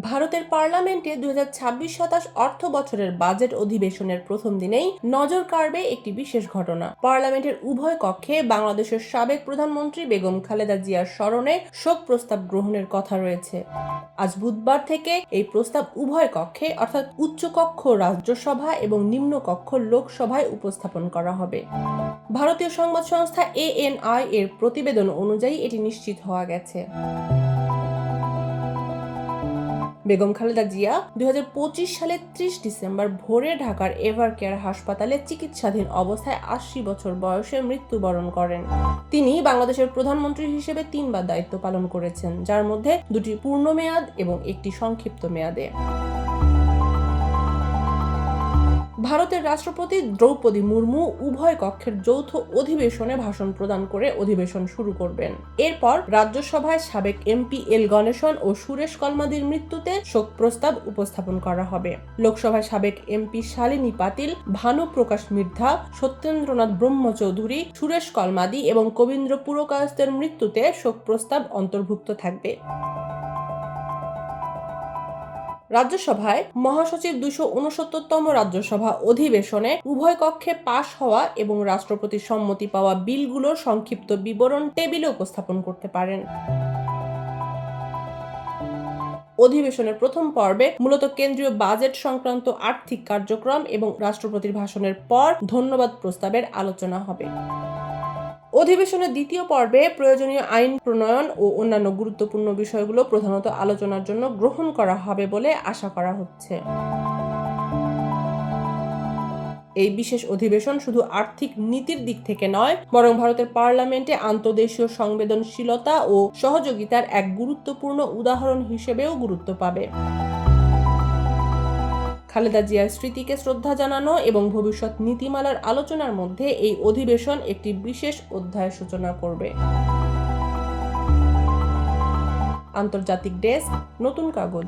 ভারতের পার্লামেন্টে 2026-27 অর্থ বছরের বাজেট অধিবেশনের প্রথম দিনেই নজর কাড়বে একটি বিশেষ ঘটনা। পার্লামেন্টের উভয় কক্ষে বাংলাদেশের সাবেক প্রধানমন্ত্রী বেগম খালেদা জিয়ার স্মরণে শোক প্রস্তাব গ্রহণের কথা রয়েছে। আজ বুধবার থেকে এই প্রস্তাব উভয় কক্ষে অর্থাৎ উচ্চকক্ষ রাজ্যসভা এবং নিম্নকক্ষ লোকসভায় উপস্থাপন করা হবে। ভারতীয় সংবাদ সংস্থা ANI এর প্রতিবেদন অনুযায়ী এটি নিশ্চিত হওয়া গেছে। বেগম খালেদা জিয়া 2025 সালের 30 ডিসেম্বর ভোরে ঢাকার এভারকেয়ার হাসপাতালে চিকিৎসাধীন অবস্থায় 80 বছর বয়সে মৃত্যুবরণ করেন। তিনি বাংলাদেশের প্রধানমন্ত্রী হিসেবে 3 বার দায়িত্ব পালন করেছেন, যার মধ্যে 2টি পূর্ণ মেয়াদ এবং 1টি সংক্ষিপ্ত মেয়াদে। ভারতের রাষ্ট্রপতি দ্রৌপদী মুর্মু উভয় কক্ষের যৌথ অধিবেশনে ভাষণ প্রদান করে অধিবেশন শুরু করবেন। এরপর রাজ্যসভায় সাবেক MP এল গণেশন ও সুরেশ কলমাদির মৃত্যুতে শোক প্রস্তাব উপস্থাপন করা হবে। লোকসভায় সাবেক MP শালিনী পাতিল, ভানু প্রকাশ মির্ধা, সত্যেন্দ্রনাথ ব্রহ্মচৌধুরী, সুরেশ কলমাদি এবং কবীন্দ্র পুরকায়স্থের মৃত্যুতে শোক প্রস্তাব অন্তর্ভুক্ত থাকবে। রাজ্যসভায় মহাসচিব 269তম রাজ্যসভা অধিবেশনে উভয় কক্ষে পাশ হওয়া এবং রাষ্ট্রপতির সম্মতি পাওয়া বিলগুলোর সংক্ষিপ্ত বিবরণ টেবিলে উপস্থাপন করতে পারেন। অধিবেশনের প্রথম পর্বে মূলত কেন্দ্রীয় বাজেট সংক্রান্ত আর্থিক কার্যক্রম এবং রাষ্ট্রপতির ভাষণের পর ধন্যবাদ প্রস্তাবের আলোচনা হবে। অধিবেশনের দ্বিতীয় পর্বে প্রয়োজনীয় আইন প্রণয়ন ও অন্যান্য গুরুত্বপূর্ণ বিষয়গুলো প্রধানত আলোচনার জন্য গ্রহণ করা হবে বলে আশা করা হচ্ছে। এই বিশেষ অধিবেশন শুধু আর্থিক নীতির দিক থেকে নয়, বরং ভারতের পার্লামেন্টে আন্তঃদেশীয় সংবেদনশীলতা ও সহযোগিতার এক গুরুত্বপূর্ণ উদাহরণ হিসেবেও গুরুত্ব পাবে। খালেদা জিয়ার স্মৃতিকে শ্রদ্ধা জানানো এবং ভবিষ্যৎ নীতিমালার আলোচনার মধ্যে এই অধিবেশন একটি বিশেষ অধ্যায়ের সূচনা করবে। আন্তর্জাতিক ডেস্ক, নতুন কাগজ।